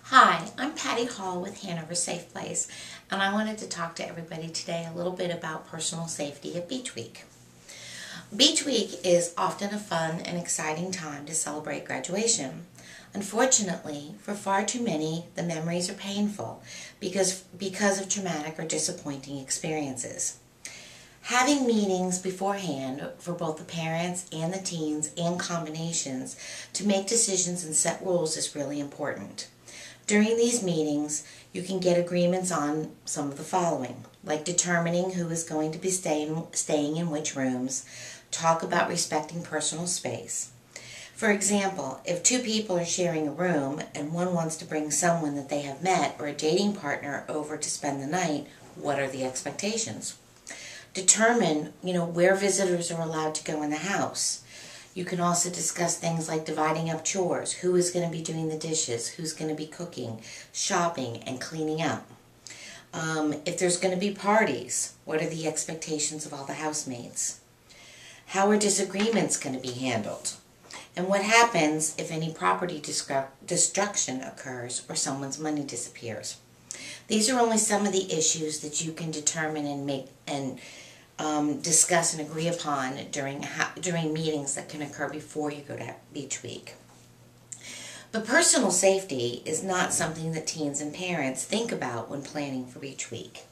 Hi, I'm Patty Hall with Hanover Safe Place, and I wanted to talk to everybody today a little bit about personal safety at Beach Week. Beach Week is often a fun and exciting time to celebrate graduation. Unfortunately, for far too many, the memories are painful because of traumatic or disappointing experiences. Having meetings beforehand for both the parents and the teens and combinations to make decisions and set rules is really important. During these meetings, you can get agreements on some of the following, like determining who is going to be staying in which rooms, talk about respecting personal space. For example, if two people are sharing a room and one wants to bring someone that they have met or a dating partner over to spend the night, what are the expectations? Determine, where visitors are allowed to go in the house. You can also discuss things like dividing up chores, who is going to be doing the dishes, who's going to be cooking, shopping, and cleaning up. If there's going to be parties, what are the expectations of all the housemates? How are disagreements going to be handled? And what happens if any property destruction occurs or someone's money disappears? These are only some of the issues that you can determine and discuss and agree upon during meetings that can occur before you go to Beach Week. But personal safety is not something that teens and parents think about when planning for Beach Week.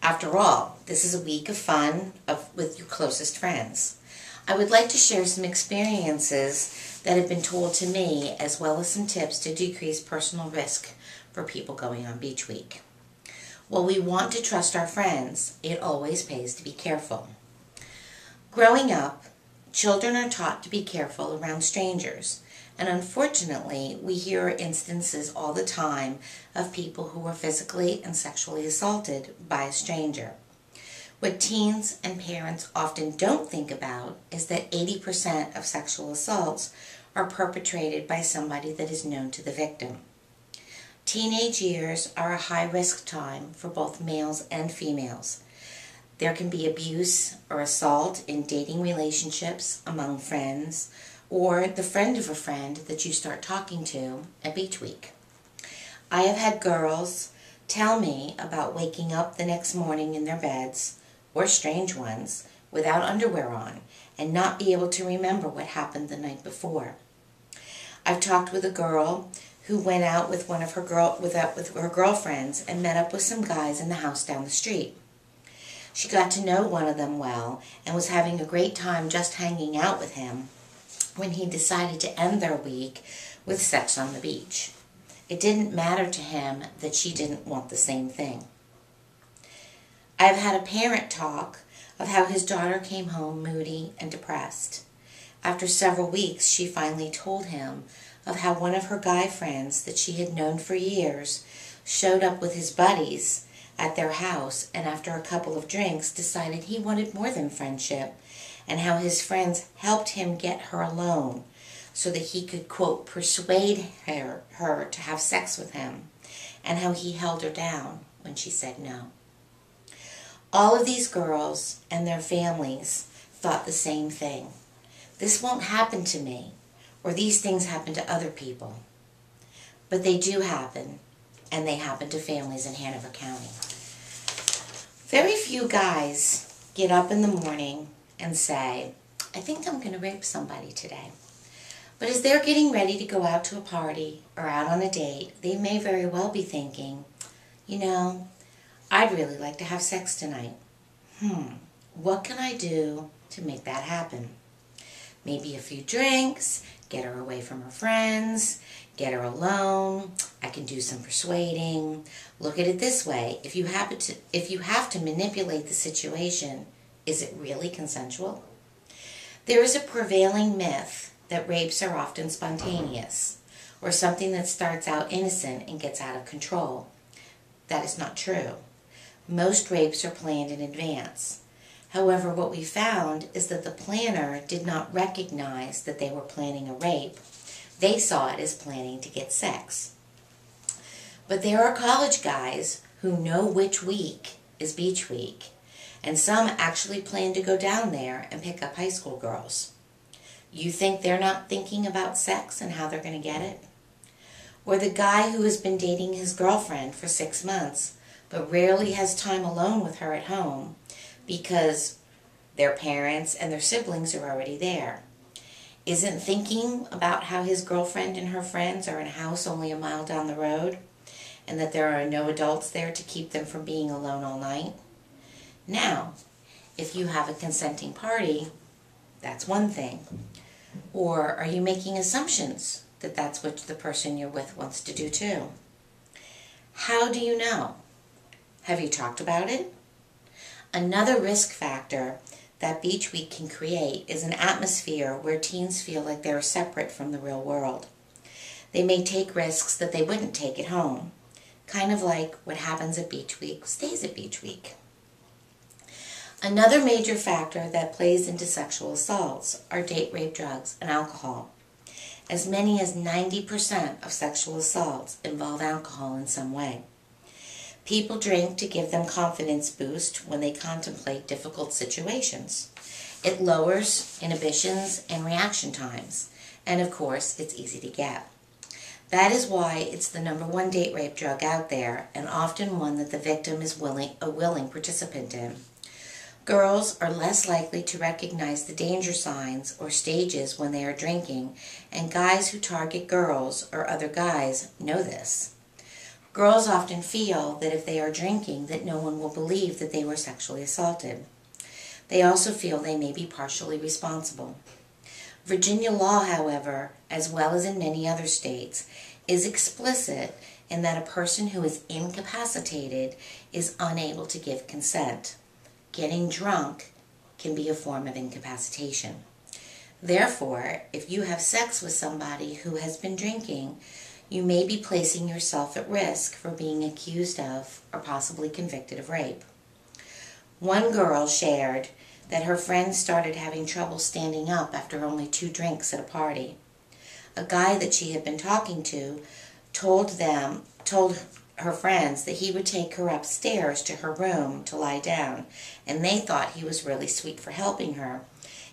After all, this is a week of fun with your closest friends. I would like to share some experiences that have been told to me, as well as some tips to decrease personal risk for people going on Beach Week. While we want to trust our friends, it always pays to be careful. Growing up, children are taught to be careful around strangers, and unfortunately, we hear instances all the time of people who were physically and sexually assaulted by a stranger. What teens and parents often don't think about is that 80% of sexual assaults are perpetrated by somebody that is known to the victim. Teenage years are a high-risk time for both males and females. There can be abuse or assault in dating relationships among friends, or the friend of a friend that you start talking to at Beach Week. I have had girls tell me about waking up the next morning in their beds, or strange ones, without underwear on, and not be able to remember what happened the night before. I've talked with a girl who went out with one of her girlfriends and met up with some guys in the house down the street. She got to know one of them well and was having a great time just hanging out with him when he decided to end their week with sex on the beach. It didn't matter to him that she didn't want the same thing. I've had a parent talk of how his daughter came home moody and depressed. After several weeks, she finally told him of how one of her guy friends that she had known for years showed up with his buddies at their house, and after a couple of drinks decided he wanted more than friendship, and how his friends helped him get her alone so that he could, quote, persuade her to have sex with him, and how he held her down when she said no. All of these girls and their families thought the same thing. This won't happen to me, or these things happen to other people. But they do happen, and they happen to families in Hanover County. Very few guys get up in the morning and say, I think I'm going to rape somebody today. But as they're getting ready to go out to a party or out on a date, they may very well be thinking, I'd really like to have sex tonight. What can I do to make that happen? Maybe a few drinks, get her away from her friends, get her alone. I can do some persuading. Look at it this way. If you have to manipulate the situation, is it really consensual? There is a prevailing myth that rapes are often spontaneous, or something that starts out innocent and gets out of control. That is not true. Most rapes are planned in advance. However, what we found is that the planner did not recognize that they were planning a rape. They saw it as planning to get sex. But there are college guys who know which week is Beach Week, and some actually plan to go down there and pick up high school girls. You think they're not thinking about sex and how they're going to get it? Or the guy who has been dating his girlfriend for 6 months but rarely has time alone with her at home because their parents and their siblings are already there. Isn't thinking about how his girlfriend and her friends are in a house only a mile down the road and that there are no adults there to keep them from being alone all night. Now, if you have a consenting party, that's one thing. Or are you making assumptions that that's what the person you're with wants to do too? How do you know? Have you talked about it? Another risk factor that Beach Week can create is an atmosphere where teens feel like they're separate from the real world. They may take risks that they wouldn't take at home, kind of like what happens at Beach Week stays at Beach Week. Another major factor that plays into sexual assaults are date rape, drugs, and alcohol. As many as 90% of sexual assaults involve alcohol in some way. People drink to give them confidence boost when they contemplate difficult situations. It lowers inhibitions and reaction times, and of course, it's easy to get. That is why it's the #1 date rape drug out there, and often one that the victim is a willing participant in. Girls are less likely to recognize the danger signs or stages when they are drinking, and guys who target girls or other guys know this. Girls often feel that if they are drinking, that no one will believe that they were sexually assaulted. They also feel they may be partially responsible. Virginia law, however, as well as in many other states, is explicit in that a person who is incapacitated is unable to give consent. Getting drunk can be a form of incapacitation. Therefore, if you have sex with somebody who has been drinking, you may be placing yourself at risk for being accused of or possibly convicted of rape. One girl shared that her friends started having trouble standing up after only 2 drinks at a party. A guy that she had been talking to told her friends that he would take her upstairs to her room to lie down, and they thought he was really sweet for helping her,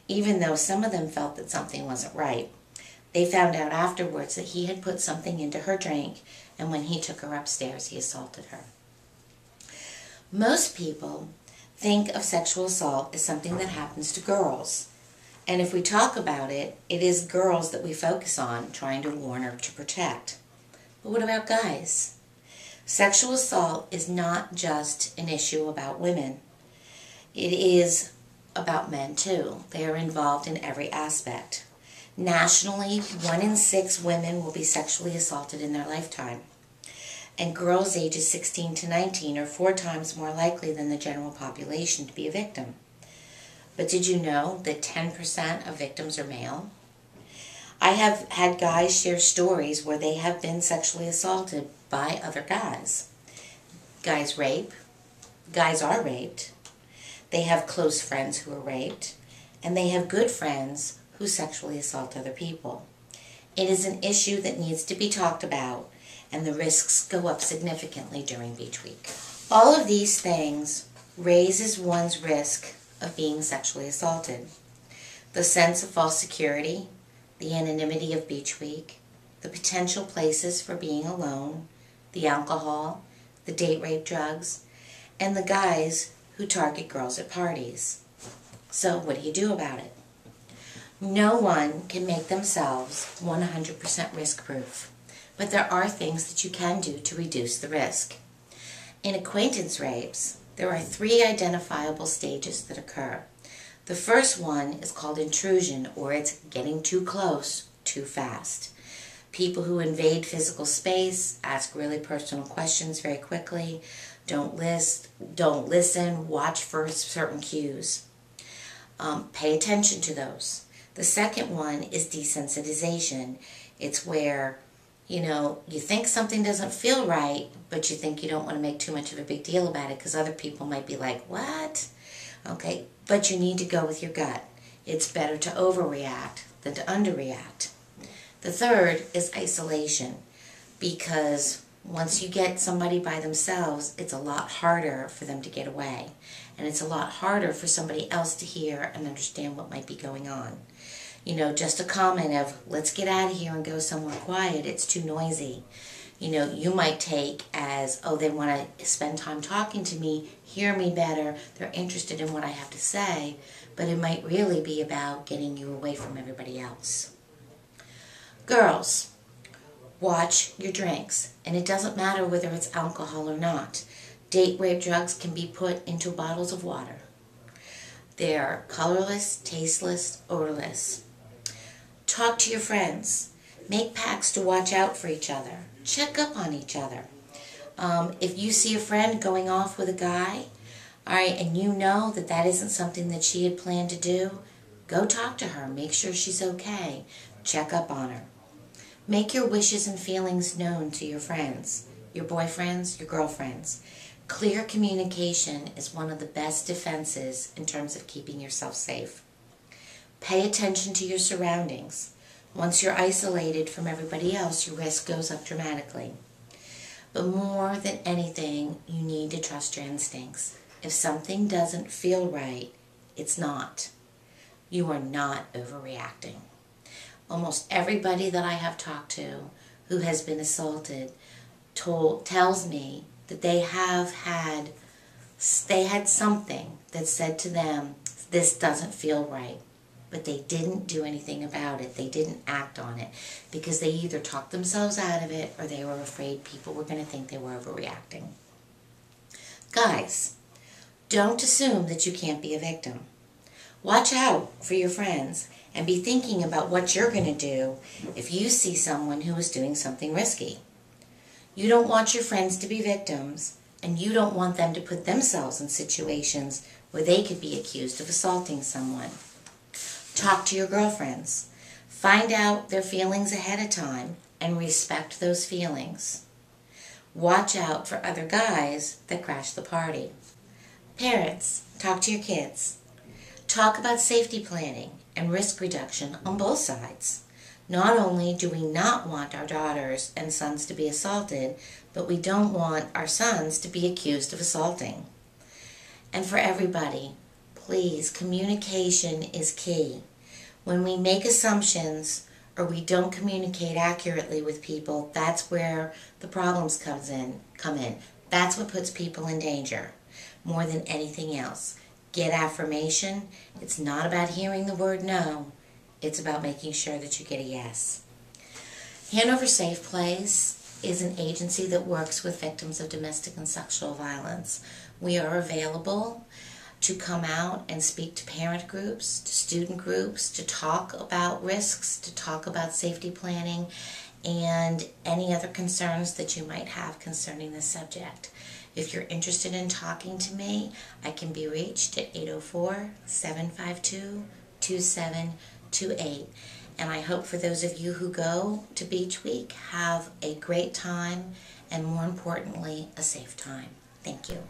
even though some of them felt that something wasn't right. They found out afterwards that he had put something into her drink, and when he took her upstairs, he assaulted her. Most people think of sexual assault as something that happens to girls, and if we talk about it, it is girls that we focus on, trying to warn or to protect. But what about guys? Sexual assault is not just an issue about women. It is about men too. They are involved in every aspect. Nationally, 1 in 6 women will be sexually assaulted in their lifetime. And girls ages 16 to 19 are 4 times more likely than the general population to be a victim. But did you know that 10% of victims are male? I have had guys share stories where they have been sexually assaulted by other guys. Guys rape. Guys are raped. They have close friends who are raped. And they have good friends who sexually assault other people. It is an issue that needs to be talked about, and the risks go up significantly during Beach Week. All of these things raises one's risk of being sexually assaulted. The sense of false security, the anonymity of Beach Week, the potential places for being alone, the alcohol, the date rape drugs, and the guys who target girls at parties. So what do you do about it? No one can make themselves 100% risk-proof, but there are things that you can do to reduce the risk. In acquaintance rapes, there are 3 identifiable stages that occur. The first one is called intrusion, or it's getting too close too fast. People who invade physical space, ask really personal questions very quickly, don't listen, watch for certain cues. Pay attention to those. The second one is desensitization. It's where, you think something doesn't feel right, but you think you don't want to make too much of a big deal about it because other people might be like, what? Okay, but you need to go with your gut. It's better to overreact than to underreact. The third is isolation, because once you get somebody by themselves, it's a lot harder for them to get away. And it's a lot harder for somebody else to hear and understand what might be going on. just a comment of, let's get out of here and go somewhere quiet, it's too noisy. You might take as, oh, they want to spend time talking to me, hear me better, they're interested in what I have to say, but it might really be about getting you away from everybody else. Girls, watch your drinks, and it doesn't matter whether it's alcohol or not. Date rape drugs can be put into bottles of water. They're colorless, tasteless, odorless. Talk to your friends. Make pacts to watch out for each other. Check up on each other. If you see a friend going off with a guy, all right, and you know that that isn't something that she had planned to do, go talk to her. Make sure she's okay. Check up on her. Make your wishes and feelings known to your friends, your boyfriends, your girlfriends. Clear communication is one of the best defenses in terms of keeping yourself safe. Pay attention to your surroundings. Once you're isolated from everybody else, your risk goes up dramatically. But more than anything, you need to trust your instincts. If something doesn't feel right, it's not. You are not overreacting. Almost everybody that I have talked to who has been assaulted tells me that they had something that said to them, this doesn't feel right. But they didn't do anything about it. They didn't act on it because they either talked themselves out of it or they were afraid people were going to think they were overreacting. Guys, don't assume that you can't be a victim. Watch out for your friends and be thinking about what you're going to do if you see someone who is doing something risky. You don't want your friends to be victims, and you don't want them to put themselves in situations where they could be accused of assaulting someone. Talk to your girlfriends. Find out their feelings ahead of time and respect those feelings. Watch out for other guys that crash the party. Parents, talk to your kids. Talk about safety planning and risk reduction on both sides. Not only do we not want our daughters and sons to be assaulted, but we don't want our sons to be accused of assaulting. And for everybody, please, communication is key. When we make assumptions or we don't communicate accurately with people, that's where the problems come in. That's what puts people in danger more than anything else. Get affirmation. It's not about hearing the word no. It's about making sure that you get a yes. Hanover Safe Place is an agency that works with victims of domestic and sexual violence. We are available to come out and speak to parent groups, to student groups, to talk about risks, to talk about safety planning, and any other concerns that you might have concerning this subject. If you're interested in talking to me, I can be reached at 804-752-2728. And I hope for those of you who go to Beach Week have a great time and, more importantly, a safe time. Thank you.